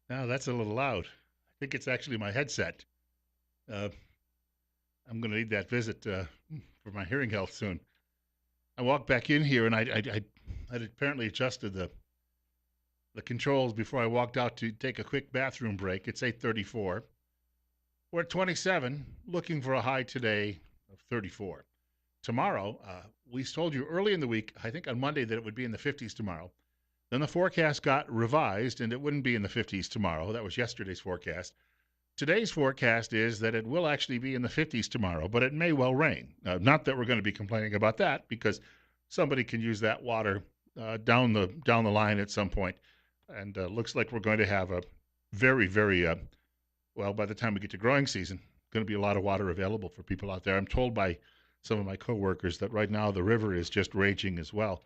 Now that's a little loud. I think it's actually my headset. Uh, I'm going to need that visit for my hearing health soon. I walked back in here and I'd apparently adjusted the controls before I walked out to take a quick bathroom break. It's 8:34. We're at 27, looking for a high today of 34. Tomorrow, we told you early in the week, I think on Monday, that it would be in the 50s tomorrow. Then the forecast got revised and it wouldn't be in the 50s tomorrow. That was yesterday's forecast. Today's forecast is that it will actually be in the 50s tomorrow, but it may well rain. Not that we're going to be complaining about that because somebody can use that water down the line at some point. And looks like we're going to have a very well, by the time we get to growing season, going to be a lot of water available for people out there. I'm told by some of my coworkers that right now the river is just raging as well,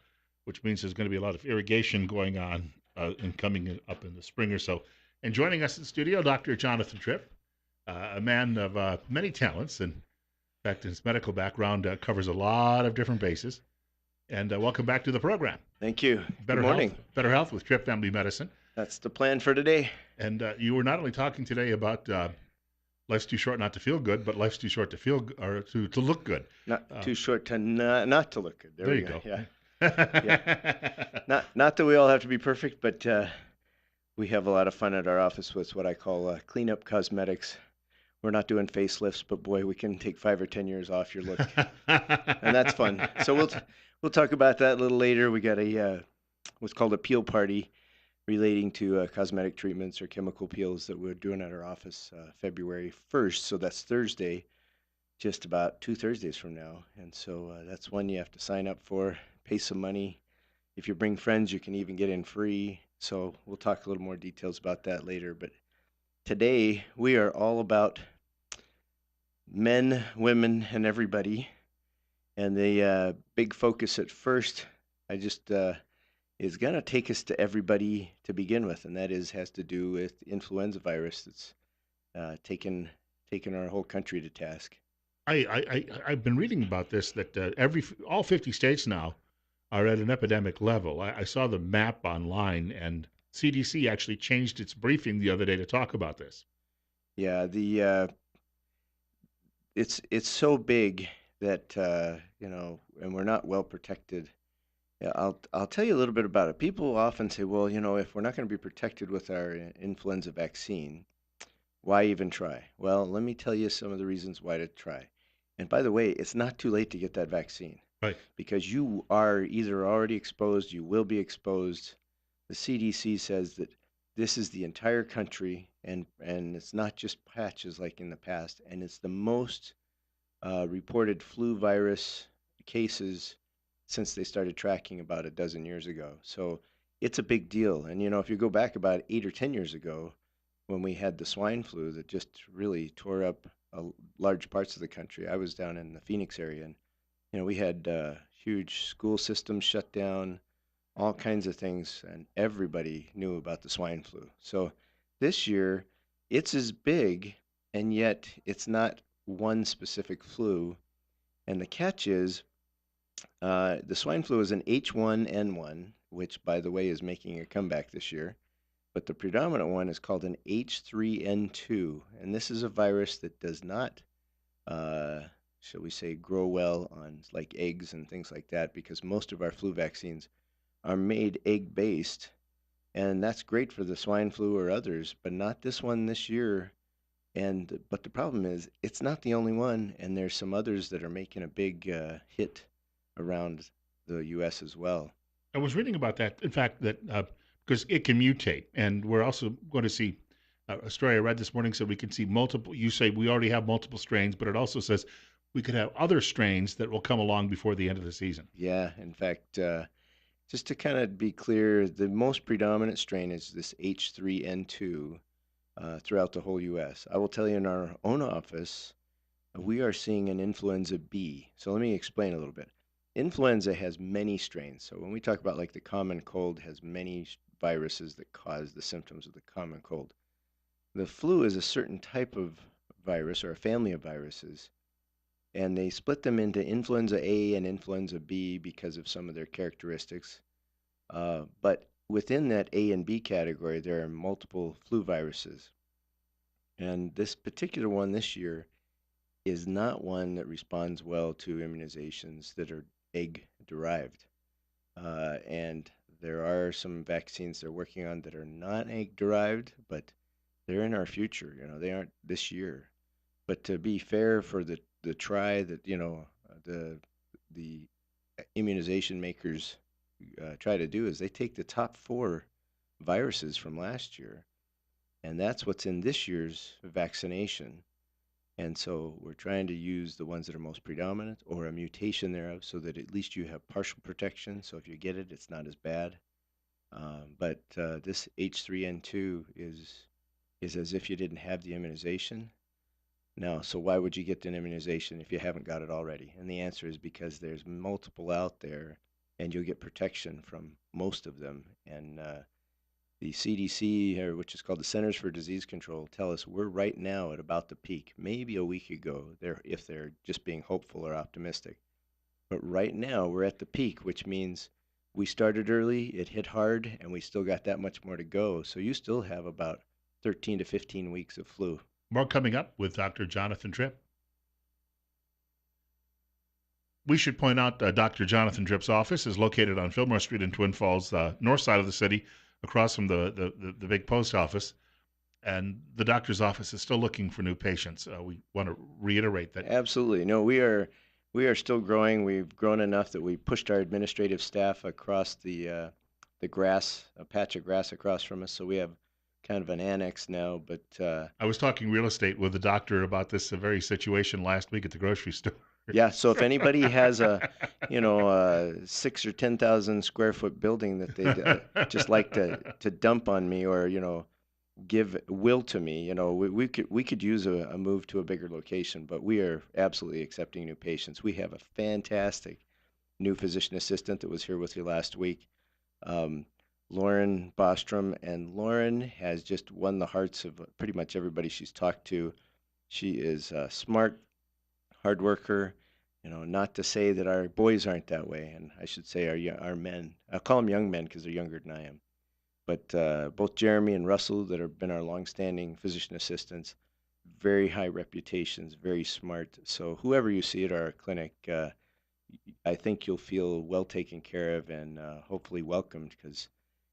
which means there's going to be a lot of irrigation going on and coming up in the spring or so. And joining us in the studio, Dr. Jonathan Tripp, a man of many talents, and in fact, his medical background covers a lot of different bases. And welcome back to the program. Thank you. Good Better health, morning. better health with Tripp Family Medicine. That's the plan for today. And you were not only talking today about life's too short not to feel good, but life's too short to feel or to look good. Not too short to not to look good. There There we you go. go. Yeah. Yeah. Not that we all have to be perfect, but we have a lot of fun at our office with what I call cleanup cosmetics. We're not doing facelifts, but boy, we can take 5 or 10 years off your look, and that's fun. So we'll talk about that a little later. We got a what's called a peel party relating to cosmetic treatments or chemical peels that we're doing at our office February 1st. So that's Thursday, just about 2 Thursdays from now. And so that's one you have to sign up for, pay some money. If you bring friends, you can even get in free. So we'll talk a little more details about that later. But today we are all about men, women, and everybody. And the big focus at first, I just is going to take us to everybody to begin with, and that is has to do with the influenza virus that's taken our whole country to task. I've been reading about this that all 50 states now are at an epidemic level. I saw the map online, and CDC actually changed its briefing the other day to talk about this. Yeah, the it's so big that and we're not well protected. Yeah, I'll tell you a little bit about it. People often say, well, if we're not going to be protected with our influenza vaccine, why even try? Well, let me tell you some of the reasons why to try. And by the way, it's not too late to get that vaccine Right. because you are either already exposed, you will be exposed. The CDC says that this is the entire country, and it's not just patches like in the past, and it's the most reported flu virus cases since they started tracking about a dozen years ago. So it's a big deal. And if you go back about 8 or 10 years ago, when we had the swine flu that just really tore up large parts of the country, I was down in the Phoenix area, and we had huge school systems shut down, all kinds of things, and everybody knew about the swine flu. So this year, it's as big, and yet it's not one specific flu. And the catch is the swine flu is an H1N1, which, by the way, is making a comeback this year. But the predominant one is called an H3N2. And this is a virus that does not, uh, shall we say, grow well on like eggs and things like that because most of our flu vaccines are made egg based. And that's great for the swine flu or others, but not this one this year. But the problem is, it's not the only one, and there's some others that are making a big hit around the U.S. as well. I was reading about that. In fact, that because it can mutate, and we're also going to see. A story I read this morning said we can see multiple. You say we already have multiple strains, but it also says we could have other strains that will come along before the end of the season. Yeah, in fact, just to kind of be clear, the most predominant strain is this H3N2 throughout the whole U.S. I will tell you in our own office, we are seeing an influenza B. So let me explain a little bit. Influenza has many strains. So when we talk about like the common cold has many viruses that cause the symptoms of the common cold. The flu is a certain type of virus or a family of viruses, and they split them into influenza A and influenza B because of some of their characteristics. But within that A and B category, there are multiple flu viruses. And this particular one this year is not one that responds well to immunizations that are egg derived. And there are some vaccines they're working on that are not egg derived, but they're in our future. They aren't this year. But to be fair for the try that the immunization makers try to do is they take the top four viruses from last year, and that's what's in this year's vaccination. And so we're trying to use the ones that are most predominant or a mutation thereof so that at least you have partial protection. So if you get it, it's not as bad. But this H3N2 is as if you didn't have the immunization. Now, so why would you get an immunization if you haven't got it already? And the answer is because there's multiple out there, and you'll get protection from most of them. And the CDC, or which is called the Centers for Disease Control, tell us we're right now at about the peak. Maybe a week ago, if they're just being hopeful or optimistic. But right now, we're at the peak, which means we started early, it hit hard, and we still got that much more to go. So you still have about 13 to 15 weeks of flu. More coming up with Dr. Jonathan Tripp. We should point out Dr. Jonathan Tripp's office is located on Fillmore Street in Twin Falls, north side of the city, across from the big post office. And the doctor's office is still looking for new patients. We want to reiterate that. Absolutely. No, we are still growing. We've grown enough that we pushed our administrative staff across the grass, a patch of grass across from us. So we have kind of an annex now. But I was talking real estate with the doctor about this very situation last week at the grocery store. yeah, so if anybody has a 6 or 10,000 square foot building that they'd just like to dump on me, or give will to me, we could use a move to a bigger location. But we are absolutely accepting new patients. We have a fantastic new physician assistant that was here with you last week, um, Lauren Bostrom, and Lauren has just won the hearts of pretty much everybody she's talked to. She is smart, hard worker. Not to say that our boys aren't that way, and I should say our men. I'll call them young men because they're younger than I am. But both Jeremy and Russell, that have been our longstanding physician assistants, very high reputations, very smart. So whoever you see at our clinic, I think you'll feel well taken care of and hopefully welcomed, because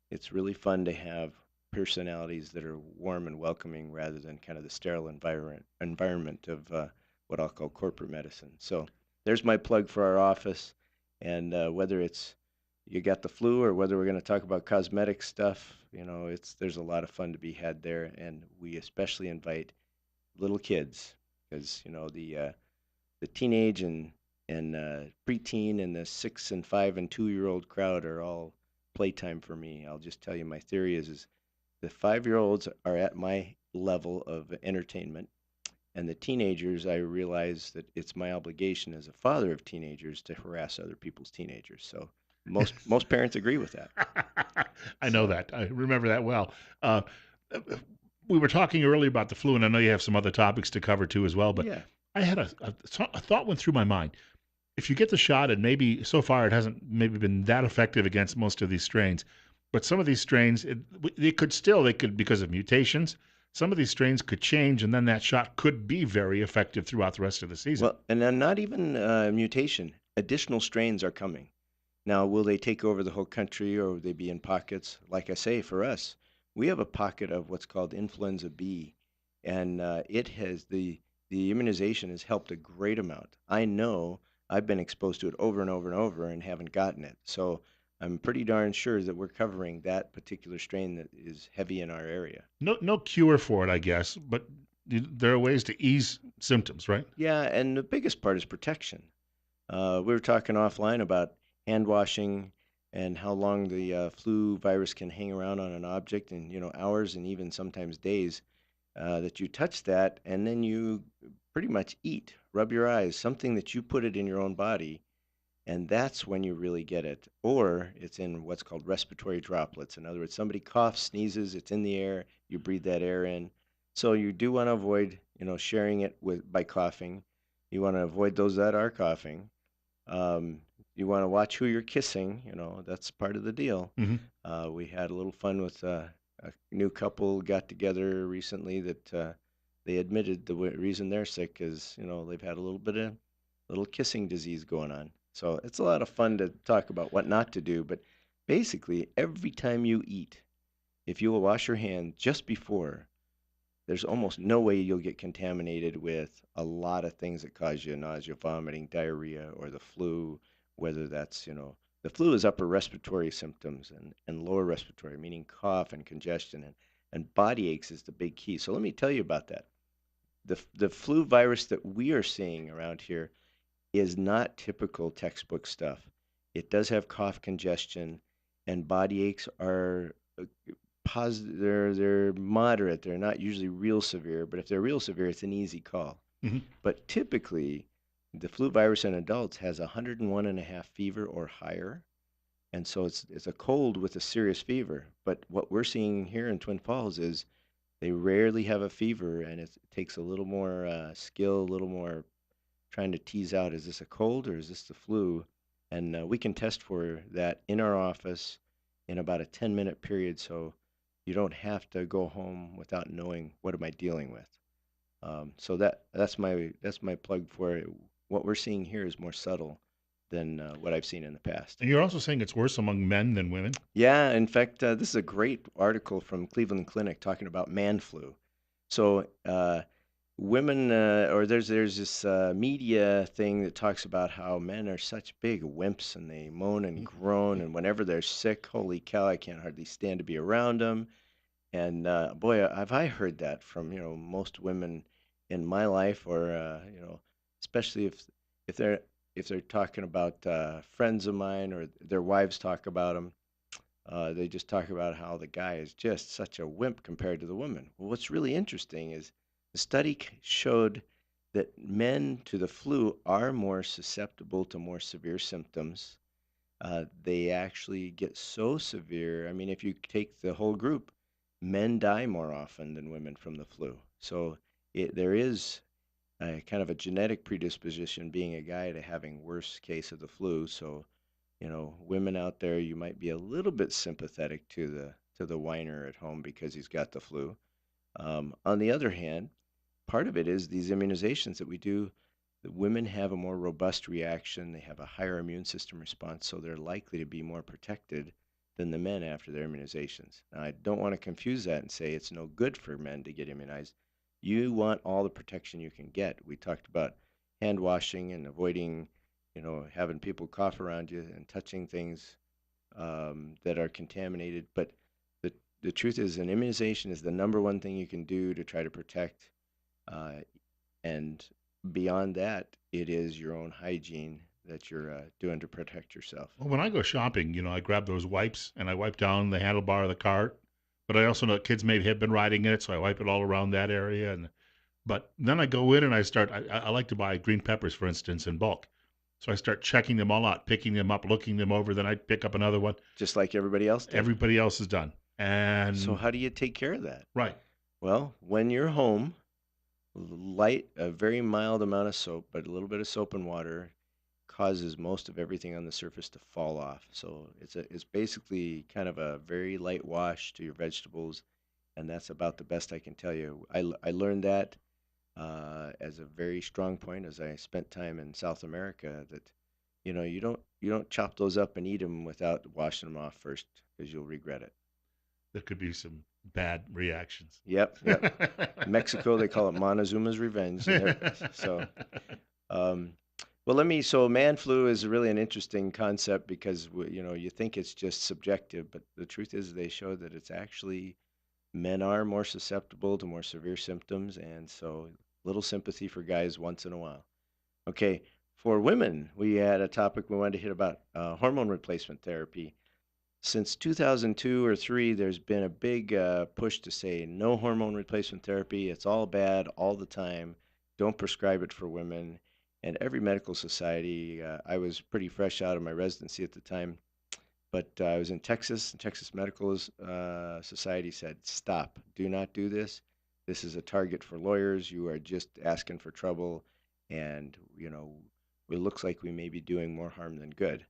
it's really fun to have personalities that are warm and welcoming rather than kind of the sterile environment of what I'll call corporate medicine. So there's my plug for our office, and whether it's you got the flu or whether we're going to talk about cosmetic stuff, it's there's a lot of fun to be had there, and we especially invite little kids because the teenage and preteen and the 6 and 5 and 2-year-old crowd are all playtime for me. I'll just tell you, my theory is the 5-year-olds are at my level of entertainment, and the teenagers, I realize that it's my obligation as a father of teenagers to harass other people's teenagers. So most parents agree with that. I know So that. I remember that well. Uh, we were talking earlier about the flu, and I know you have some other topics to cover too as well. But yeah. I had a thought went through my mind. If you get the shot, and maybe so far it hasn't maybe been that effective against most of these strains, but some of these strains, they could because of mutations. Some of these strains could change, and then that shot could be very effective throughout the rest of the season. Well, and then not even mutation. Additional strains are coming. Now, will they take over the whole country or will they be in pockets? Like I say, for us, we have a pocket of what's called influenza B, and it has the immunization has helped a great amount. I know I've been exposed to it over and over and over and haven't gotten it. So I'm pretty darn sure that we're covering that particular strain that is heavy in our area. No cure for it, I guess, but there are ways to ease symptoms, right? Yeah, and the biggest part is protection. We were talking offline about hand washing and how long the flu virus can hang around on an object, and hours and even sometimes days that you touch that, and then you pretty much eat, rub your eyes, something that you put it in your own body, and that's when you really get it. Or it's in what's called respiratory droplets. In other words, somebody coughs, sneezes, it's in the air, you breathe that air in. So you do want to avoid, sharing it with by coughing. You want to avoid those that are coughing. Um, you want to watch who you're kissing. You know, that's part of the deal. Hmm. We had a little fun with a new couple got together recently that they admitted the reason they're sick is, you know, they've had a little bit of little kissing disease going on. So it's a lot of fun to talk about what not to do. But basically, every time you eat, if you will wash your hands just before, there's almost no way you'll get contaminated with a lot of things that cause you nausea, vomiting, diarrhea, or the flu, whether that's, you know, the flu is upper respiratory symptoms and lower respiratory, meaning cough and congestion, and body aches is the big key. So let me tell you about that. The flu virus that we are seeing around here is not typical textbook stuff. It does have cough, congestion, and body aches are positive. They're moderate. They're not usually real severe, but if they're real severe, it's an easy call. Hmm. But typically, the flu virus in adults has 101 and a half fever or higher, and so it's a cold with a serious fever. But what we're seeing here in Twin Falls is they rarely have a fever, and it takes a little more skill, a little more trying to tease out, is this a cold or is this the flu? And we can test for that in our office in about a 10-minute period, so you don't have to go home without knowing what am I dealing with. So that's my plug for it. What we're seeing here is more subtle than what I've seen in the past. And you're also saying it's worse among men than women. Yeah, in fact, this is a great article from Cleveland Clinic talking about man flu. So, women, or there's this media thing that talks about how men are such big wimps and they moan and groan, and whenever they're sick, holy cow, I can't hardly stand to be around them. And boy, have I heard that from, you know, most women in my life, or you know, especially if they're if they're talking about friends of mine or their wives talk about them. They just talk about how the guy is just such a wimp compared to the woman. Well, what's really interesting is the study showed that men to the flu are more susceptible to more severe symptoms. They actually get so severe. I mean, if you take the whole group, men die more often than women from the flu. So there is kind of a genetic predisposition, being a guy, to having worse case of the flu. So, you know, women out there, you might be a little bit sympathetic to the whiner at home because he's got the flu. On the other hand, part of it is these immunizations that we do. The women have a more robust reaction. They have a higher immune system response, so they're likely to be more protected than the men after their immunizations. Now, I don't want to confuse that and say it's no good for men to get immunized. You want all the protection you can get. We talked about hand washing and avoiding, you know, having people cough around you and touching things that are contaminated. But the the truth is, an immunization is the number one thing you can do to try to protect. Uh, and beyond that, it is your own hygiene that you're doing to protect yourself. Well, when I go shopping, I grab those wipes and I wipe down the handlebar of the cart. But I also know that kids maybe have been riding in it, so I wipe it all around that area. And but then I go in and I start. I like to buy green peppers, for instance, in bulk. So I start checking them all out, picking them up, looking them over. Then I pick up another one. Just like everybody else did. Everybody else is done. So And how do you take care of that? right, Well, when you're home, light, a very mild amount of soap, but a little bit of soap and water causes most of everything on the surface to fall off. So it's basically kind of a very light wash to your vegetables, and that's about the best I can tell you. I learned that as a very strong point as I spent time in South America. That you don't chop those up and eat them without washing them off first because you'll regret it. there could be some bad reactions. Yep, yep. Mexico, they call it Montezuma's revenge, and so Um, well, so man flu is really an interesting concept because you think it's just subjective, but the truth is they show that it's actually men are more susceptible to more severe symptoms, and so little sympathy for guys once in a while. Okay, for women, we had a topic we wanted to hit about hormone replacement therapy. Since 2002 or 3, there's been a big push to say no hormone replacement therapy. It's all bad all the time. Don't prescribe it for women. And every medical society, I was pretty fresh out of my residency at the time, but I was in Texas, and Texas Medical Society said, stop, do not do this. This is a target for lawyers. You are just asking for trouble. And, it looks like we may be doing more harm than good.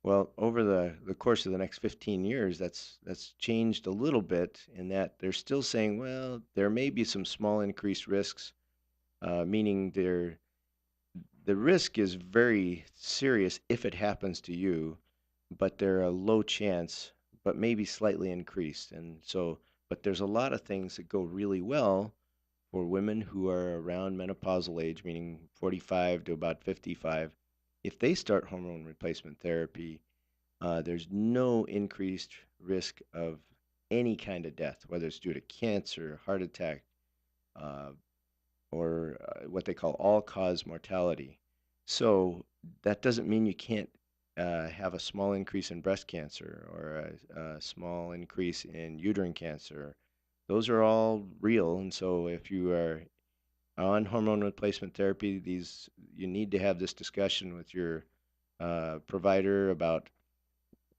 Well, over the course of the next 15 years, that's changed a little bit in that they're still saying, well, there may be some small increased risks, meaning the risk is very serious if it happens to you, but they're a low chance, but maybe slightly increased. And so, but there's a lot of things that go really well for women who are around menopausal age, meaning 45 to about 55. If they start hormone replacement therapy, there's no increased risk of any kind of death, whether it's due to cancer, heart attack, uh, or what they call all cause mortality. So that doesn't mean you can't have a small increase in breast cancer or a small increase in uterine cancer. Those are all real. And so if you are on hormone replacement therapy, these you need to have this discussion with your provider about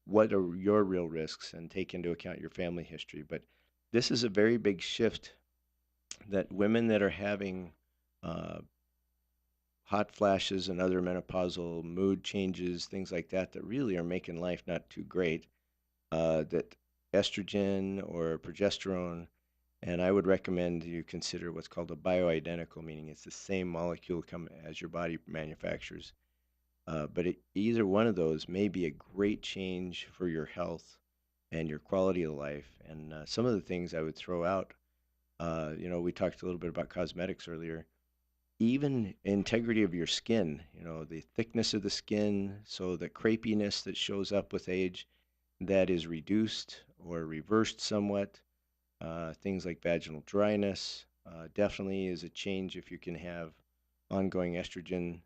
what are your real risks and take into account your family history. But this is a very big shift that women that are having uh, hot flashes and other menopausal mood changes, things like that, that really are making life not too great, that estrogen or progesterone, and I would recommend you consider what's called a bioidentical, meaning it's the same molecule come as your body manufactures. Either one of those may be a great change for your health and your quality of life. And some of the things I would throw out, we talked a little bit about cosmetics earlier. Even integrity of your skin, the thickness of the skin, so the crepiness that shows up with age, that is reduced or reversed somewhat. Things like vaginal dryness definitely is a change if you can have ongoing estrogen.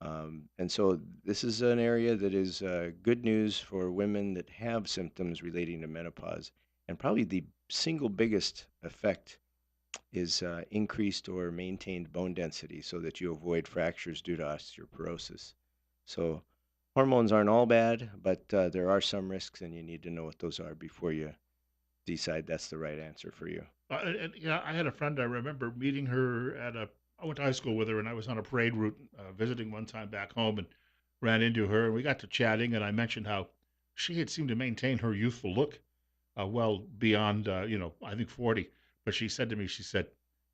And so this is an area that is good news for women that have symptoms relating to menopause. And probably the single biggest effect is increased or maintained bone density so that you avoid fractures due to osteoporosis. So hormones aren't all bad, but there are some risks, and you need to know what those are before you decide that's the right answer for you. Yeah, I had a friend. I remember meeting her at a. I went to high school with her, and I was on a parade route visiting one time back home, and ran into her, and we got to chatting, and I mentioned how she had seemed to maintain her youthful look well beyond, I think 40. But she said to me, she said,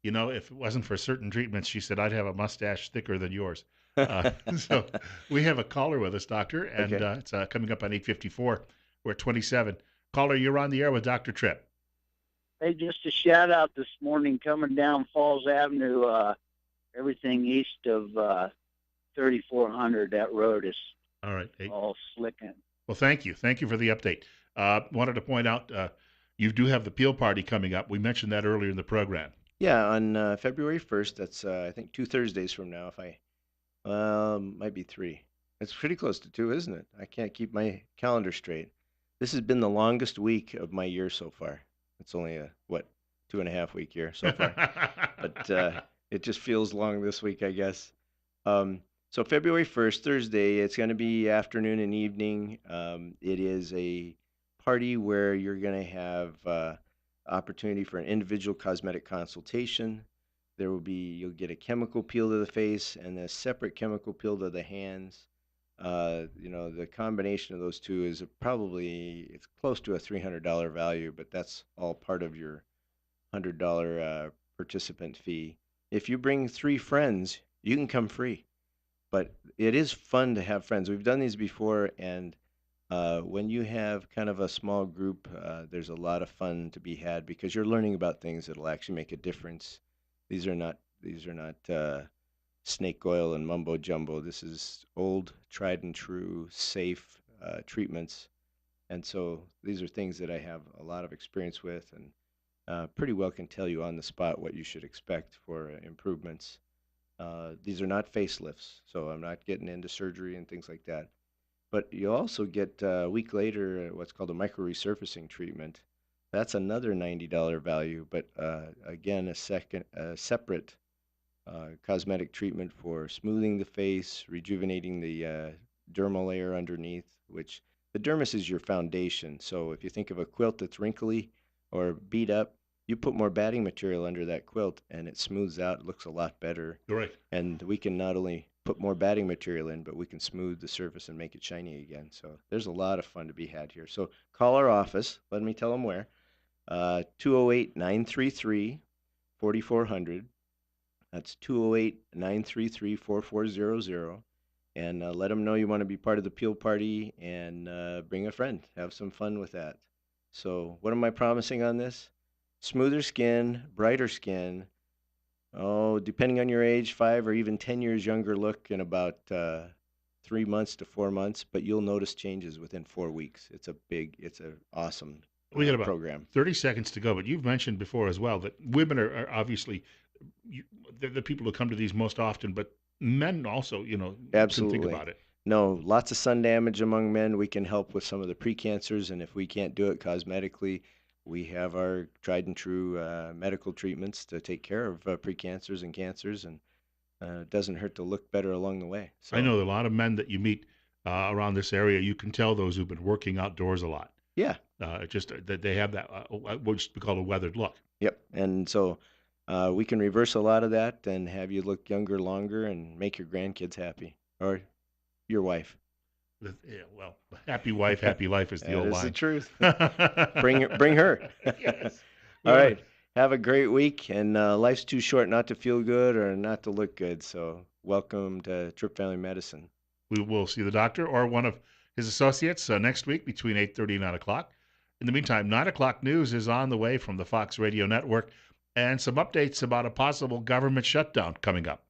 if it wasn't for certain treatments, she said, I'd have a mustache thicker than yours. Uh, so we have a caller with us, doctor, and Okay. it's coming up on 8:54. We're at 27. Caller, you're on the air with Dr. Tripp. Hey, just a shout out this morning coming down Falls Avenue, everything east of 3400. That road is All right. Hey, all slicking. well, thank you. Thank you for the update. Wanted to point out you do have the Peel Party coming up. We mentioned that earlier in the program. Yeah, on February 1st, that's I think 2 Thursdays from now, if I might be three. It's pretty close to two, isn't it? I can't keep my calendar straight. This has been the longest week of my year so far. It's only a, what, 2.5 week year so far. But it just feels long this week, I guess. Um, so February 1st, Thursday, it's going to be afternoon and evening. It is a party where you're going to have opportunity for an individual cosmetic consultation. You'll get a chemical peel to the face and a separate chemical peel to the hands. The combination of those two is probably it's close to a $300 value, but that's all part of your $100 participant fee. If you bring three friends, you can come free. But it is fun to have friends. We've done these before, and when you have kind of a small group, there's a lot of fun to be had because you're learning about things that'll actually make a difference. These are not snake oil and mumbo jumbo. This is old, tried and true, safe treatments, and so these are things that I have a lot of experience with, and pretty well can tell you on the spot what you should expect for improvements. These are not facelifts, so I'm not getting into surgery and things like that. But you also get a week later what's called a micro resurfacing treatment. That's another $90 value, but again, a separate cosmetic treatment for smoothing the face, rejuvenating the dermal layer underneath, which the dermis is your foundation. So if you think of a quilt that's wrinkly or beat up, you put more batting material under that quilt and it smooths out, looks a lot better. Great. And we can not only put more batting material in, but we can smooth the surface and make it shiny again. So there's a lot of fun to be had here. So call our office. Let me tell them where. 208 933 4400. That's 208 933 4400. And let them know you want to be part of the peel party and bring a friend. Have some fun with that. So, what am I promising on this? Smoother skin, brighter skin. Oh, depending on your age, 5 or even 10 years younger look in about 3 months to 4 months, but you'll notice changes within 4 weeks. It's an awesome We got about program. 30 seconds to go, but you've mentioned before as well that women are obviously they're the people who come to these most often, but men also, can think Absolutely. about it. No, lots of sun damage among men. We can help with some of the precancers, and if we can't do it cosmetically, we have our tried and true medical treatments to take care of precancers and cancers, and it doesn't hurt to look better along the way. I So, know a lot of men that you meet around this area. You can tell those who've been working outdoors a lot. yeah, Just that they have that what we call a weathered look. yep. And so we can reverse a lot of that and have you look younger longer and make your grandkids happy or your wife. Yeah, well, happy wife, happy life is the That old is the line. truth. Bring her. Yes. All Well, right. Have a great week. And life's too short not to feel good or not to look good. So welcome to Tripp Family Medicine. we will see the doctor or one of his associates next week between 8:30 and 9 o'clock. In the meantime, 9 o'clock news is on the way from the Fox Radio Network and some updates about a possible government shutdown coming up.